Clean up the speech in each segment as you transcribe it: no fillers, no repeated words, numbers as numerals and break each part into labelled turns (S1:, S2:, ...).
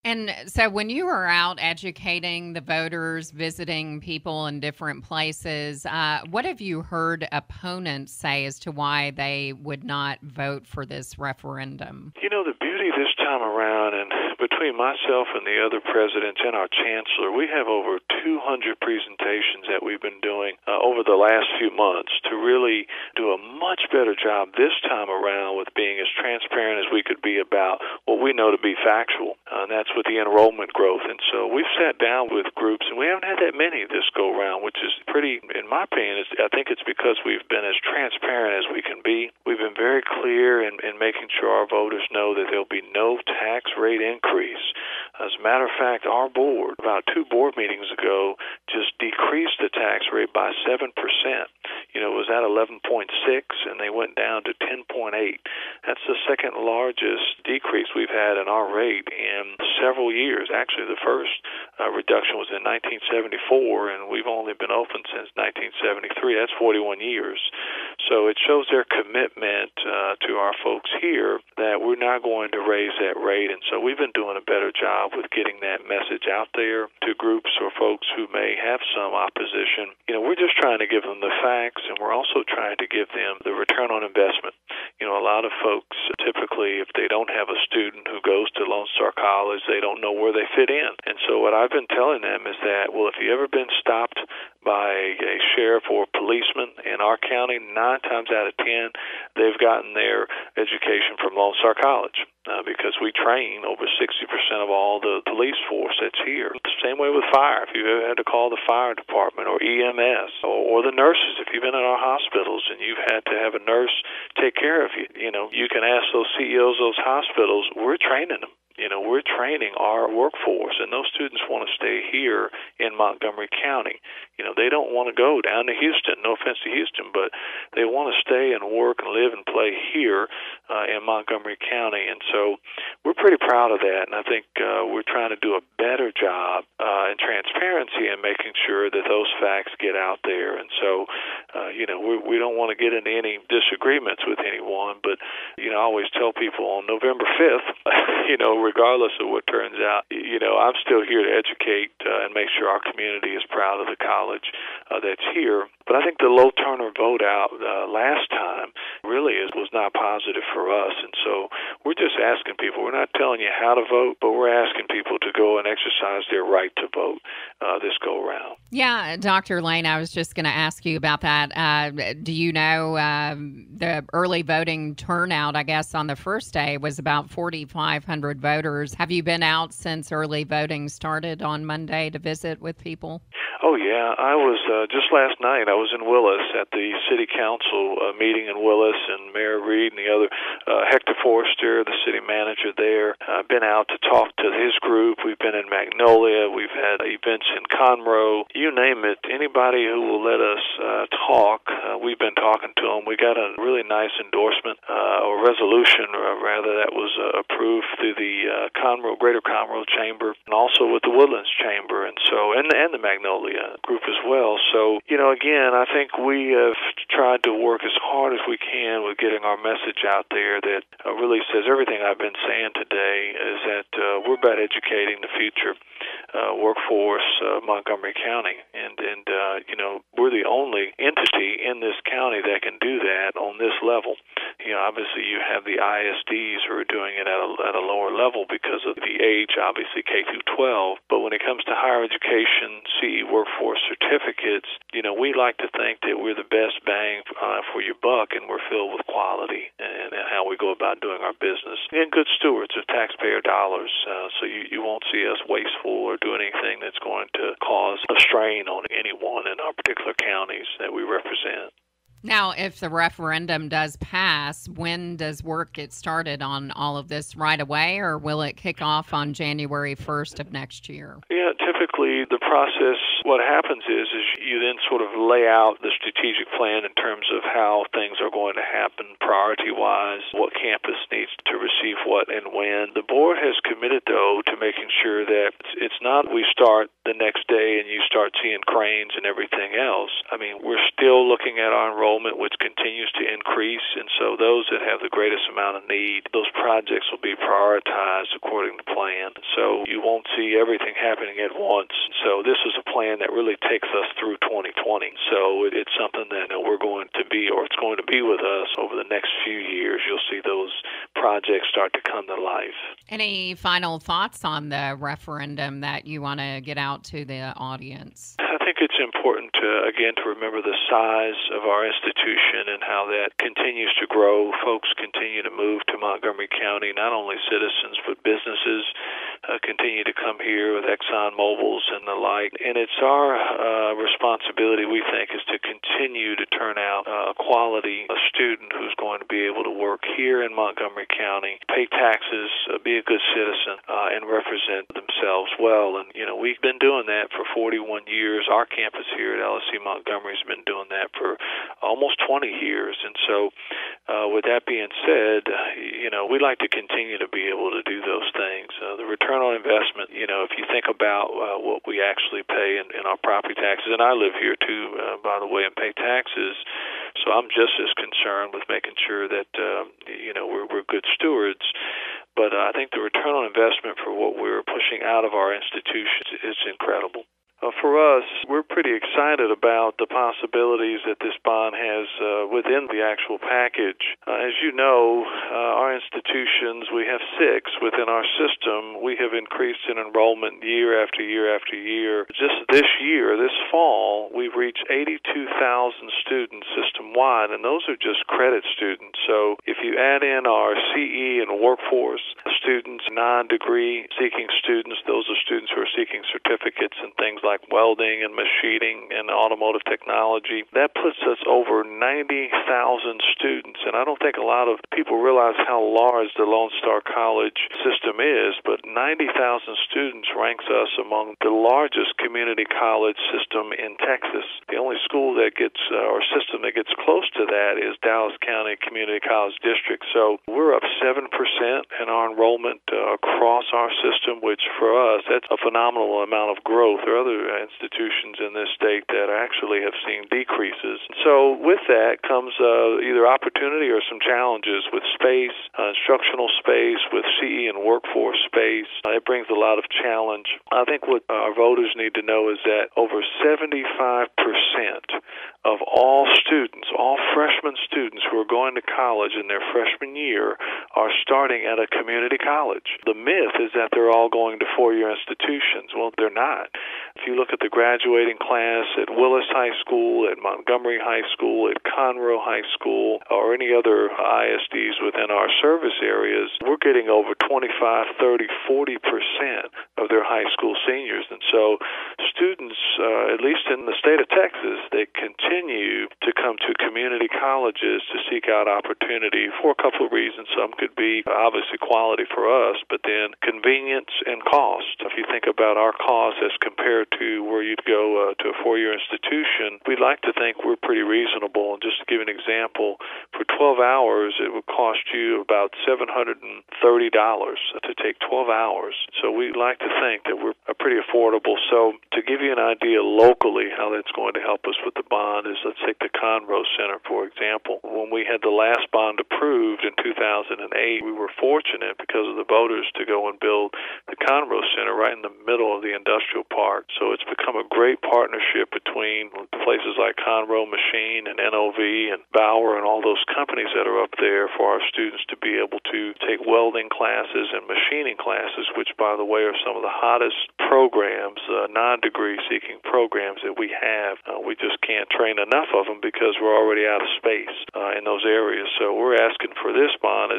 S1: And so when you are out educating the voters, visiting people in different places, what have you heard opponents say as to why they would not vote for this referendum?
S2: The beauty this time around, and between myself and the other presidents and our chancellor, we have over 200 presentations that we've been doing over the last few months to really do a much better job this time around with being as transparent as we could be about what we know to be factual. And that's with the enrollment growth. And so we've sat down with groups, and we haven't had that many this go round, which is pretty, in my opinion, I think it's because we've been as transparent as we can be. We've been very clear in making sure our voters know that there'll be no tax rate increase. As a matter of fact, our board, about 2 board meetings ago, just decreased the tax rate by 7%. It was at 11.6, and they went down to 10.8. That's the second largest decrease we've had in our rate in several years. Actually, the first reduction was in 1974, and we've only been open since 1973. That's 41 years. So it shows their commitment to our folks here that we're not going to raise that rate. And so we've been doing a better job with getting that message out there to groups or folks who may have some opposition. We're just trying to give them the facts, and we're also trying to give them the return on investment. A lot of folks typically, if they don't have a student who goes to Lone Star College, they don't know where they fit in. And so what I've been telling them is that, well, if you've ever been stopped by a sheriff or policeman in our county, 9 times out of 10, they've gotten their education from Lone Star College. Because we train over 60% of all the police force that's here. Same way with fire. If you've ever had to call the fire department or EMS or the nurses, if you've been in our hospitals and you've had to have a nurse take care of you, you can ask those CEOs of those hospitals, we're training them. We're training our workforce, and those students want to stay here in Montgomery County. They don't want to go down to Houston. No offense to Houston, but they want to stay and work and live and play here in Montgomery County. And so we're pretty proud of that, and I think we're trying to do a better job in transparency and making sure that those facts get out there. And so, we don't want to get into any disagreements with anyone, but, I always tell people on November 5th, regardless of what turns out, I'm still here to educate and make sure our community is proud of the college that's here. But I think the low turnover vote out last time really was not positive for us. And so we're just asking people, we're not telling you how to vote, but we're asking people to go and exercise their right to vote this go around.
S1: Yeah, Dr. Lane, I was just going to ask you about that. Do you know the early voting turnout, I guess, on the first day was about 4,500 voters. Have you been out since early voting started on Monday to visit with people?
S2: Oh, yeah. I was just last night, I was in Willis at the city council meeting in Willis, and Mayor Reed and the other, Hector Forrester, the city manager there. I've been out to talk to his group. We've been in Magnolia. We've had events in Conroe. You name it. Anybody who will let us talk, we've been talking to them. We got a really nice endorsement or resolution, rather, that was approved through the Greater Conroe Chamber, and also with the Woodlands Chamber, and so and the Magnolia group as well. So, again, I think we have tried to work as hard as we can with getting our message out there that really says everything I've been saying today, is that we're about educating the future workforce of Montgomery County, and we're the only entity in this county that can do that on this level. Obviously you have the ISDs who are doing it at a lower level because of the age, obviously K through 12. But when it comes to higher education, CE workforce certificates, we like to think that we're the best bang for your buck, and we're filled with quality and how we go about doing our business, and good stewards of taxpayer dollars. So you won't see us wasteful or do anything that's going to cause a strain on anyone in our particular counties that we represent.
S1: Now, if the referendum does pass, when does work get started on all of this right away, or will it kick off on January 1st of next year?
S2: Yeah, typically the process, what happens is you then sort of lay out the strategic plan in terms of how things are going to happen priority-wise, what campus needs to receive what and when. The board has committed, though, to making sure that it's not we start the next day and you start seeing cranes and everything else. I mean, we're still looking at our enrollment enrollment, which continues to increase. And so those that have the greatest amount of need, those projects will be prioritized according to plan. So you won't see everything happening at once. So this is a plan that really takes us through 2020. So it's something that we're going to be, or it's going to be with us over the next few years. You'll see those projects start to come to life.
S1: Any final thoughts on the referendum that you want to get out to the audience?
S2: I think it's important to remember the size of our institution and how that continues to grow. Folks continue to move to Montgomery County, not only citizens, but businesses continue to come here with ExxonMobils and the like. And it's our responsibility, we think, is to continue to turn out a quality student who's going to be able to work here in Montgomery County, pay taxes, be a good citizen, and represent themselves well. And, we've been doing that for 41 years. Our campus here at LSC Montgomery has been doing that for almost 20 years. And so with that being said, we'd like to continue to be able to do those things. The return on investment, if you think about what we actually pay in our property taxes, and I live here too, by the way, and pay taxes, so I'm just as concerned with making sure that, we're good stewards. But I think the return on investment for what we're pushing out of our institutions is incredible. For us, we're pretty excited about the possibilities that this bond has within the actual package. As you know, our institutions, we have 6 within our system. We have increased in enrollment year after year after year. Just this year, this fall, we've reached 82,000 students system-wide, and those are just credit students. So if you add in our CE and workforce students, non-degree seeking students, those are students who are seeking certificates and things like welding and machining and automotive technology. That puts us over 90,000 students. And I don't think a lot of people realize how large the Lone Star College system is, but 90,000 students ranks us among the largest community college system in Texas. The only school that gets, or system that gets close to that is Dallas County Community College District. So we're up 7% in our enrollment across our system, which for us, that's a phenomenal amount of growth. There are other institutions in this state that actually have seen decreases. So with that comes either opportunity or some challenges with space, instructional space, with CE and workforce space. It brings a lot of challenge. I think what our voters need to know is that over 75% of all students, all freshman students who are going to college in their freshman year are starting at a community college. The myth is that they're all going to four-year institutions. Well, they're not. If you look at the graduating class at Willis High School, at Montgomery High School, at Conroe High School, or any other ISDs within our service areas, we're getting over 25, 30, 40% of their high school seniors. And so students, at least in the state of Texas, they continue to come to community colleges to seek out opportunity for a couple of reasons. Some could be obviously quality for us, but then convenience and cost. If you think about our costs as compared to where you'd go to a four-year institution, we'd like to think we're pretty reasonable. And just to give an example, for 12 hours, it would cost you about $730 to take 12 hours. So we'd like to think that we're pretty affordable. So to give you an idea locally how that's going to help us with the bond is, let's take the Conroe Center, for example. When we had the last bond approved in 2008, we were fortunate because of the voters to go and build the Conroe Center right in the middle of the industrial park. So it's become a great partnership between places like Conroe Machine and NOV and Bauer and all those companies that are up there for our students to be able to take welding classes and machining classes, which, by the way, are some of the hottest programs, non-degree seeking programs that we have. We just can't train enough of them because we're already out of space in those areas. So we're asking for this bond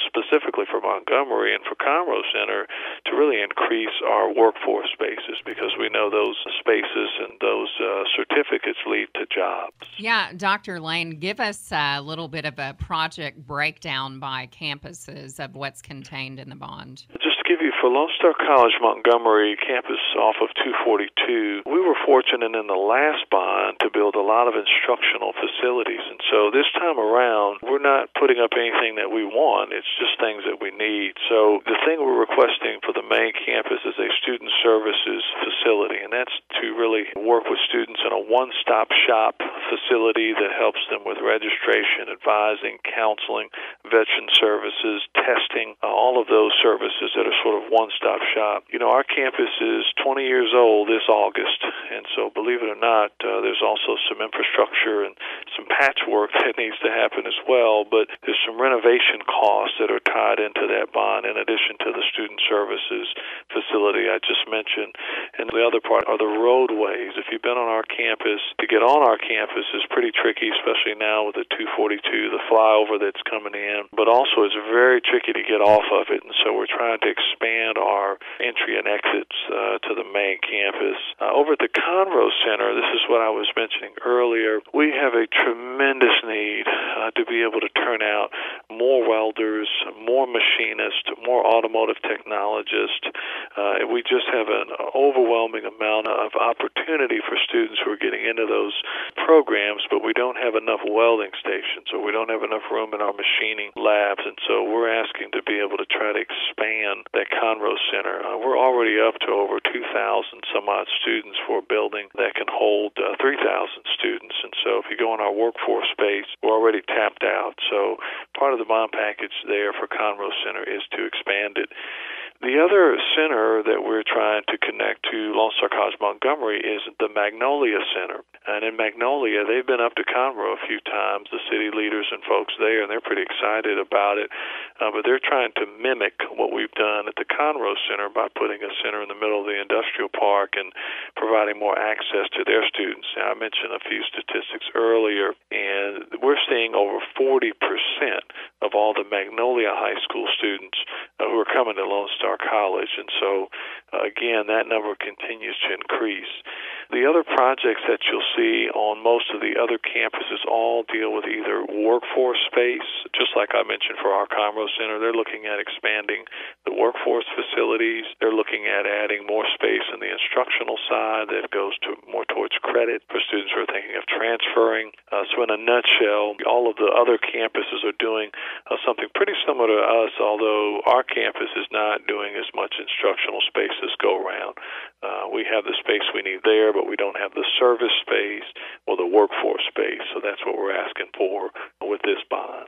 S2: specifically for Montgomery and for Conroe Center to really increase our workforce spaces, because we know those spaces and those certificates lead to jobs.
S1: Yeah, Dr. Lane, give us a little bit of a project breakdown by campuses of what's contained in the bond.
S2: Just to give you, for Lone Star College Montgomery, campus off of 242, we were fortunate in the last bond to build a lot of instructional facilities. And so this time around, we're not putting up anything that we want. It's just things that we need. So the thing we're requesting for the main campus is a student services facility, and that's to really work with students in a one-stop shop facility that helps them with registration, advising, counseling, veteran services, testing, all of those services that are sort of one-stop shop. You know, our campus is 20 years old this August, and so believe it or not, there's also some infrastructure and some patchwork that needs to happen as well, but there's some renovation costs that are tied into that bond in addition to the student services facility I just mentioned. And the other part are the roadways. If you've been on our campus, to get on our campus is pretty tricky, especially now with the 242, the flyover that's coming in, but also it's very tricky to get off of it, and so we're trying to expand our entry and exits to the main campus. Over at the Conroe Center, this is what I was mentioning earlier, we have a tremendous need to be able to turn out more welders, more machinists, more automotive technologists. We just have an overwhelming amount of opportunity for students who are getting into those programs, but we don't have enough welding stations, or we don't have enough room in our machining labs, and so we're asking to be able to try to expand that Conroe Center. We're already up to over 2,000 some odd students for a building that can hold 3,000 students, and so if you go in our workforce space, we're already tapped out. So part of the bond package there for Conroe Center is to expand it. The other center that we're trying to connect to Lone Star College Montgomery is the Magnolia Center. And in Magnolia, they've been up to Conroe a few times, the city leaders and folks there, and they're pretty excited about it. But they're trying to mimic what we've done at the Conroe Center by putting a center in the middle of the industrial park and providing more access to their students. Now, I mentioned a few statistics earlier, and we're seeing over 40% of all the Magnolia High School students who are coming to Lone Star College, and so again, that number continues to increase. The other projects that you'll see on most of the other campuses all deal with either workforce space, just like I mentioned for our Conroe Center. They're looking at expanding the workforce facilities. They're looking at adding more space in the instructional side that goes to more towards credit for students who are thinking of transferring. So in a nutshell, all of the other campuses are doing something pretty similar to us, although our campus is not doing as much instructional space this go-around. We have the space we need there, but we don't have the service space or the workforce space, so that's what we're asking for with this bond.